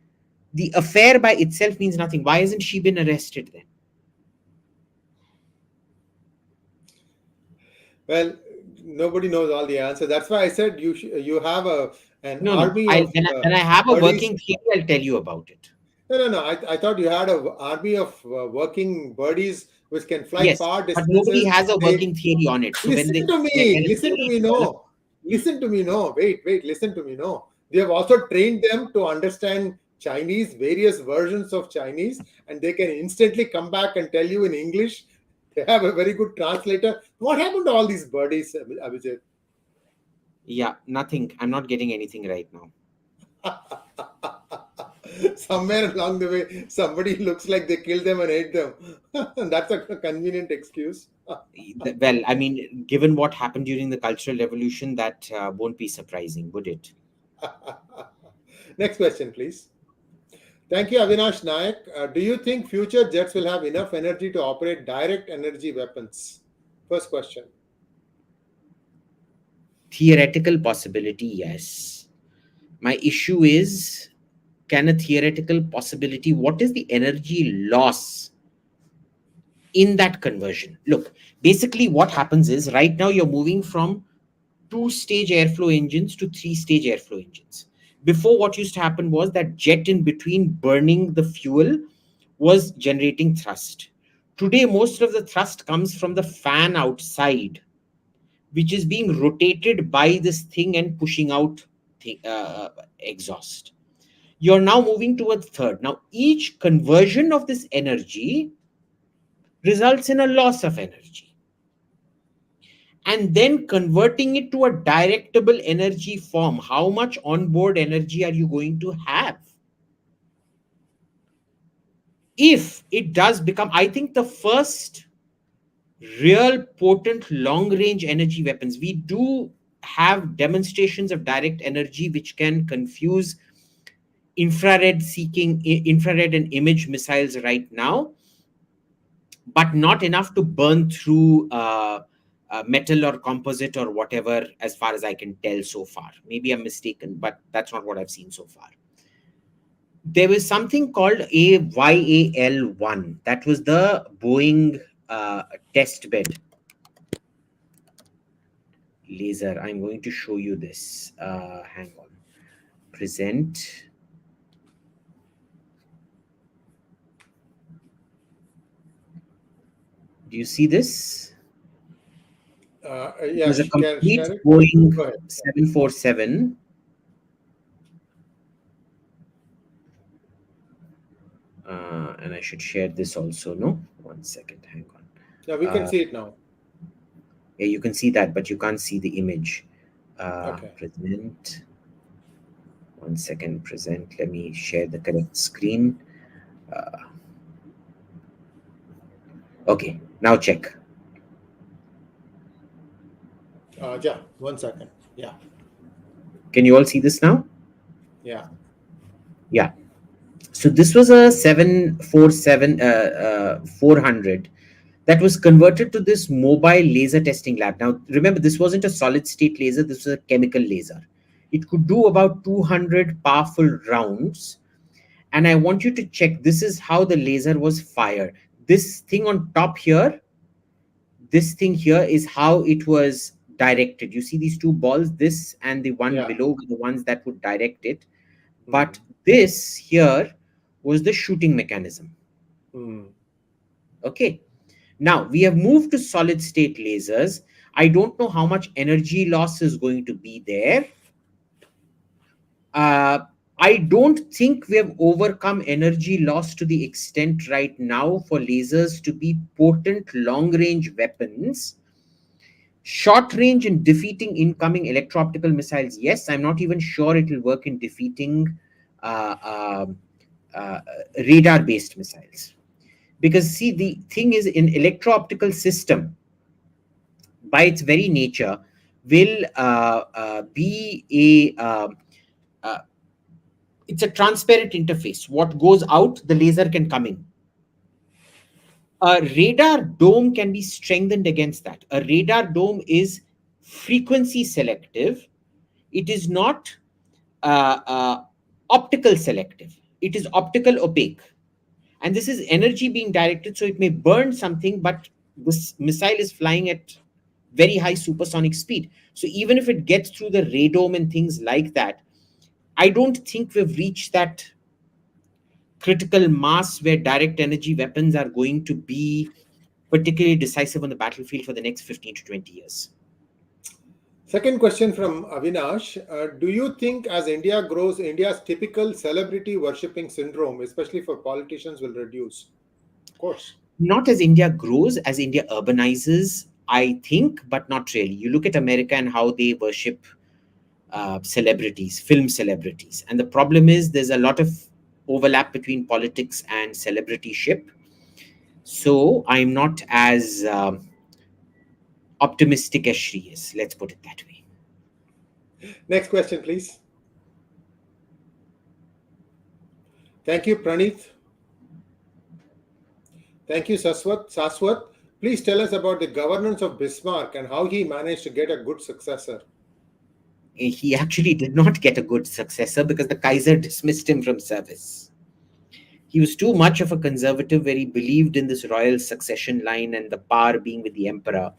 the affair by itself means nothing. Why hasn't she been arrested then? Well, nobody knows all the answers. That's why I said you have an No. army of When I have a birdies. working theory, I'll tell you about it. No. I thought you had an army of working birdies which can fly Yes, far but nobody distances. has a working theory on it. So when Listen to their me. Listen to theory me. develops, No. Listen to me. No. Wait. Listen to me. No. They have also trained them to understand Chinese, various versions of Chinese, and they can instantly come back and tell you in English. They have a very good translator. What happened to all these birdies, Abhijit? yeah, nothing. I'm not getting anything right now. Somewhere along the way, somebody looks like they killed them and ate them. That's a convenient excuse. Well, I mean, given what happened during the Cultural Revolution, that won't be surprising, would it? Next question, please. Thank you, Avinash Nayak. Do you think future jets will have enough energy to operate direct energy weapons? First question. Theoretical possibility, yes. My issue is, can a theoretical possibility, what is the energy loss in that conversion? Look, basically what happens is right now you're moving from two-stage airflow engines to three-stage airflow engines. Before, what used to happen was that jet in between burning the fuel was generating thrust. Today, most of the thrust comes from the fan outside, which is being rotated by this thing and pushing out exhaust. You're now moving towards third. Now, each conversion of this energy results in a loss of energy. And then converting it to a directable energy form, how much onboard energy are you going to have? If it does become, I think the first real potent long range energy weapons, we do have demonstrations of direct energy which can confuse infrared and image missiles right now, but not enough to burn through metal or composite or whatever, as far as I can tell so far. Maybe I'm mistaken, but that's not what I've seen so far. There was something called a YAL-1. That was the Boeing test bed laser. I'm going to show you this. Hang on. Present. Do you see this? It Yeah, was a complete share it. Boeing Go ahead. 747. And I should share this also. No, 1 second. Hang on. Yeah, we can see it now. Yeah, you can see that, but you can't see the image. Okay. Present. 1 second. Present. Let me share the correct screen. Okay, now check. Yeah, 1 second. Yeah. Can you all see this now? Yeah. Yeah. So this was a 747 400 that was converted to this mobile laser testing lab. Now, remember, this wasn't a solid state laser. This was a chemical laser. It could do about 200 powerful rounds. And I want you to check. This is how the laser was fired. This thing on top here, this thing here is how it was directed. You see these two balls, this and the one Yeah. below, were the ones that would direct it. Hmm. But this here was the shooting mechanism. Hmm. Okay. Now we have moved to solid state lasers. I don't know how much energy loss is going to be there. Uh, I don't think we have overcome energy loss to the extent right now for lasers to be potent long range weapons. Short range in defeating incoming electro optical missiles, yes. I'm not even sure it will work in defeating uh, um uh, radar based missiles. Because, see, the thing is, in electro optical system, by its very nature, will be uh, it's a transparent interface. What goes out, the laser can come in. A radar dome can be strengthened against that. A radar dome is frequency selective. It is not optical selective. It is optical opaque. And this is energy being directed, so it may burn something, but this missile is flying at very high supersonic speed. So even if it gets through the radome and things like that, I don't think we've reached that critical mass where direct energy weapons are going to be particularly decisive on the battlefield for the next 15 to 20 years. Second question from Avinash. Do you think as India grows, India's typical celebrity worshipping syndrome, especially for politicians, will reduce? Of course. Not as India grows, as India urbanizes, I think, but not really. You look at America and how they worship celebrities, film celebrities. And the problem is there's a lot of overlap between politics and celebrityship. So I'm not as optimistic as she is. Let's put it that way. Next question, please. Thank you, Pranith. Thank you, Saswat. Saswat, please tell us about the governance of Bismarck and how he managed to get a good successor. He actually did not get a good successor because the Kaiser dismissed him from service. He was too much of a conservative where he believed in this royal succession line and the power being with the emperor.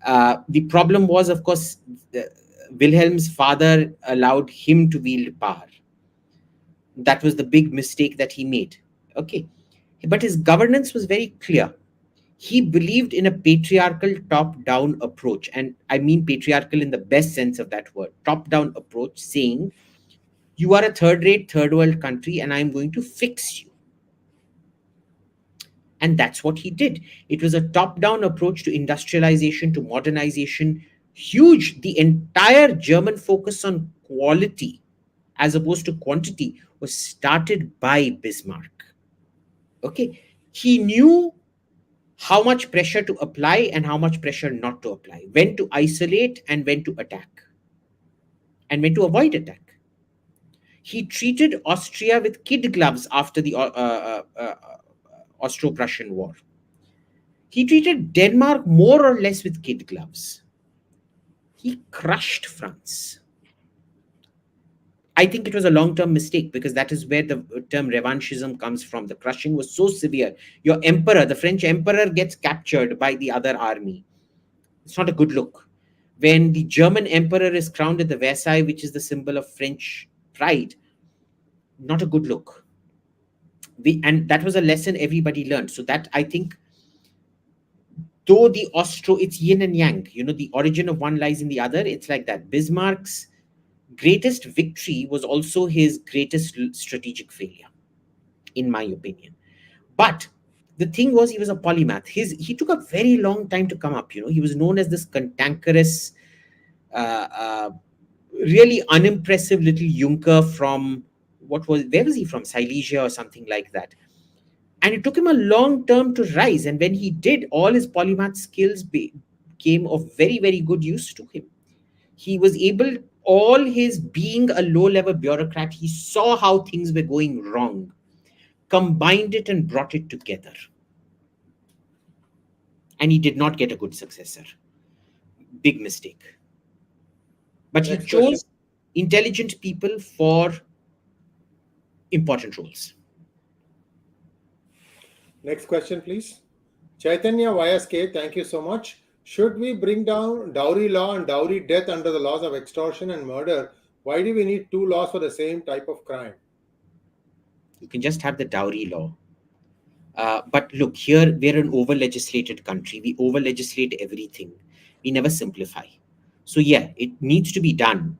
The problem was, of course, Wilhelm's father allowed him to wield power. That was the big mistake that he made. Okay. But his governance was very clear. He believed in a patriarchal top down approach. And I mean patriarchal in the best sense of that word, top down approach, saying, you are a third rate, third world country, and I'm going to fix you. And that's what he did. It was a top down approach to industrialization, to modernization, huge. The entire German focus on quality as opposed to quantity was started by Bismarck. Okay. He knew how much pressure to apply and how much pressure not to apply, when to isolate and when to attack, and when to avoid attack. He treated Austria with kid gloves after the Austro Prussian War. He treated Denmark more or less with kid gloves. He crushed France. I think it was a long term mistake because that is where the term revanchism comes from. The crushing was so severe. Your emperor, the French emperor, gets captured by the other army. It's not a good look. When the German emperor is crowned at the Versailles, which is the symbol of French pride, not a good look. And that was a lesson everybody learned. So that, I think, though the Austro, it's yin and yang, the origin of one lies in the other. It's like that. Bismarck's greatest victory was also his greatest strategic failure, in my opinion. But the thing was, he was a polymath. He took a very long time to come up. He was known as this cantankerous, uh, uh, really unimpressive little Junker from where was he from? Silesia or something like that. And it took him a long term to rise. And when he did, all his polymath skills came of very, very good use to him. He was able, all his being a low level bureaucrat, he saw how things were going wrong, combined it and brought it together. And he did not get a good successor. Big mistake. But he Next question. chose intelligent people for important roles. Next question, please. Chaitanya YSK, thank you so much. Should we bring down dowry law and dowry death under the laws of extortion and murder? Why do we need two laws for the same type of crime? You can just have the dowry law. But look, here we're an over legislated country. We over legislate everything. We never simplify. So, yeah, it needs to be done.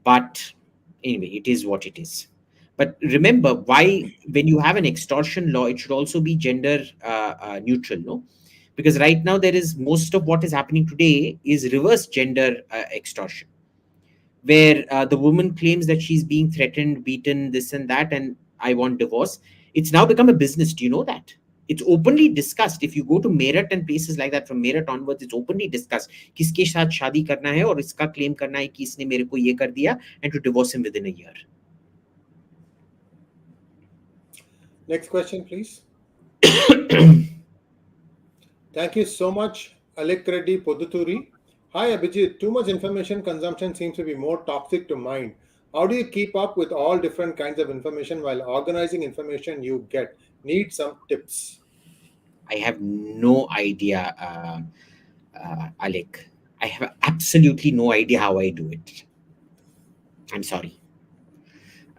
But anyway, it is what it is. But remember, why, when you have an extortion law, it should also be gender neutral, no? Because right now, there is most of what is happening today is reverse gender extortion, where the woman claims that she's being threatened, beaten, this and that, and I want divorce. It's now become a business. Do you know that? It's openly discussed. If you go to Meerut and places like that, from Meerut onwards, it's openly discussed. किसके साथ शादी करना है और इसका claim करना है कि इसने मेरे को ये कर दिया, and to divorce him within a year. Next question, please. Thank you so much, Alek Reddy Poduturi. Hi Abhijit, too much information consumption seems to be more toxic to mind. How do you keep up with all different kinds of information while organizing information you get? Need some tips. I have no idea, Alek. I have absolutely no idea how I do it. I'm sorry.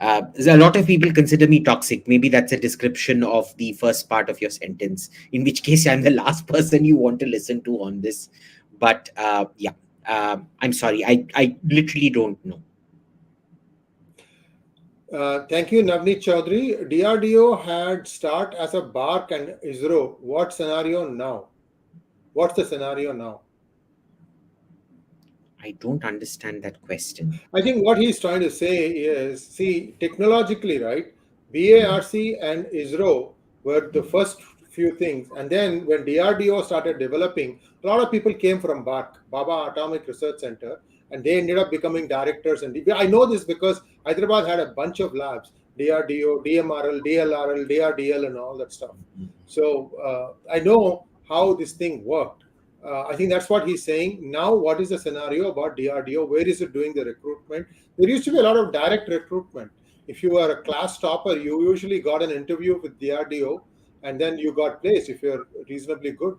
A lot of people consider me toxic. Maybe that's a description of the first part of your sentence, in which case I'm the last person you want to listen to on this. But yeah, I'm sorry. I literally don't know. Thank you, Navneet Chaudhary. DRDO had start as a BARC and ISRO. What scenario now? What's the scenario now? I don't understand that question. I think what he's trying to say is, see, technologically, right? BARC and ISRO were the first few things. And then when DRDO started developing, a lot of people came from BARC, Baba Atomic Research Center, and they ended up becoming directors. And I know this because Hyderabad had a bunch of labs, DRDO, DMRL, DLRL, DRDL, and all that stuff. So I know how this thing worked. I think that's what he's saying. Now, what is the scenario about DRDO? Where is it doing the recruitment? There used to be a lot of direct recruitment. If you were a class topper, you usually got an interview with DRDO and then you got placed if you're reasonably good.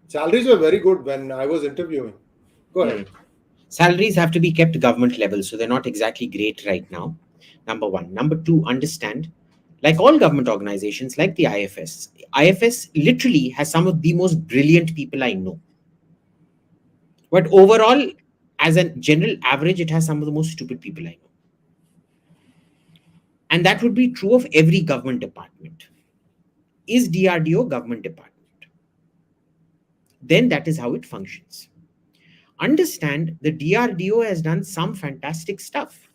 Salaries were very good when I was interviewing. Go ahead. Salaries have to be kept government level, so they're not exactly great right now. Number one. Number two, understand, like all government organizations, like the IFS literally has some of the most brilliant people I know. But overall, as a general average, it has some of the most stupid people I know. And that would be true of every government department. Is DRDO government department? Then that is how it functions. Understand the DRDO has done some fantastic stuff.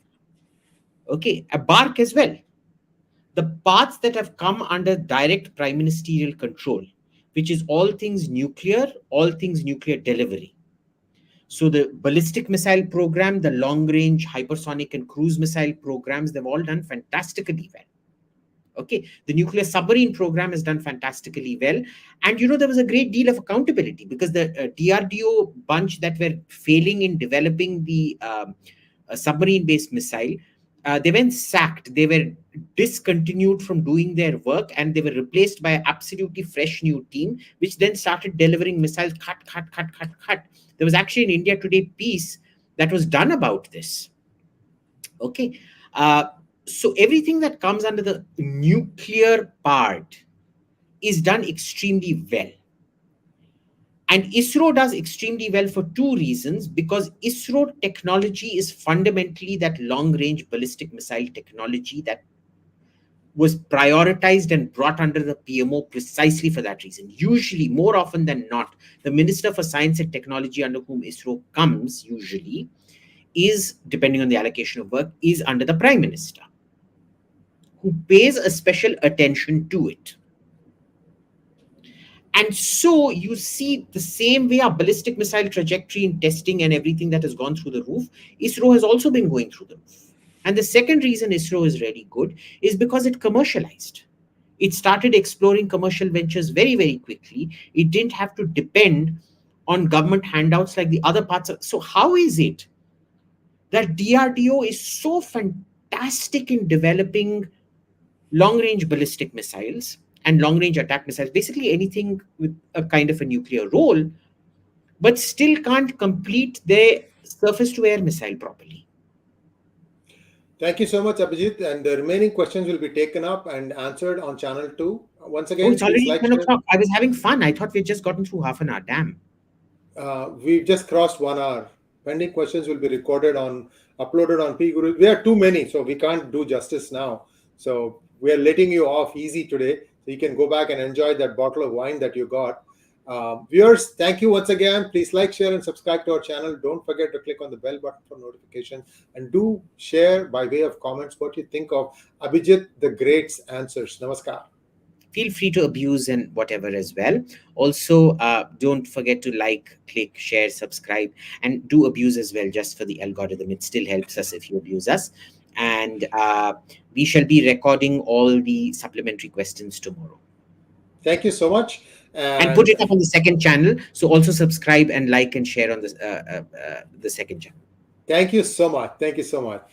Okay, a BARC as well. The parts that have come under direct prime ministerial control, which is all things nuclear delivery. So the ballistic missile program, the long range hypersonic and cruise missile programs, they've all done fantastically well. Okay, the nuclear submarine program has done fantastically well. And there was a great deal of accountability because the DRDO bunch that were failing in developing the submarine based missile, they went sacked. They were discontinued from doing their work and they were replaced by an absolutely fresh new team, which then started delivering missiles. Cut. There was actually an India Today piece that was done about this. Okay. So everything that comes under the nuclear part is done extremely well. And ISRO does extremely well for two reasons, because ISRO technology is fundamentally that long-range ballistic missile technology that was prioritized and brought under the PMO precisely for that reason. Usually, more often than not, the Minister for Science and Technology under whom ISRO comes usually is, depending on the allocation of work, is under the Prime Minister, who pays a special attention to it. And so you see the same way our ballistic missile trajectory in testing and everything that has gone through the roof, ISRO has also been going through the roof. And the second reason ISRO is really good is because it commercialized. It started exploring commercial ventures very, very quickly. It didn't have to depend on government handouts like the other parts. So how is it that DRDO is so fantastic in developing long-range ballistic missiles, and long range attack missiles, basically anything with a kind of a nuclear role, but still can't complete their surface to air missile properly. Thank you so much, Abhijit. And the remaining questions will be taken up and answered on channel 2. Once Oh, again, it's please already like, 10 share. o'clock. I was having fun. I thought we'd just gotten through half an hour. Damn. We've just crossed 1 hour. Pending questions will be recorded uploaded on PGurus. We are too many, so we can't do justice now. So we are letting you off easy today, so you can go back and enjoy that bottle of wine that you got. Viewers, thank you once again. Please like, share, and subscribe to our channel. Don't forget to click on the bell button for notifications, and do share by way of comments what you think of Abhijit the Great's answers. Namaskar. Feel free to abuse and whatever as well. Also, don't forget to like, click, share, subscribe, and do abuse as well, just for the algorithm. It still helps us if you abuse us. And we shall be recording all the supplementary questions tomorrow. Thank you so much. And put it up on the second channel. So also subscribe and like and share on the second channel. Thank you so much. Thank you so much.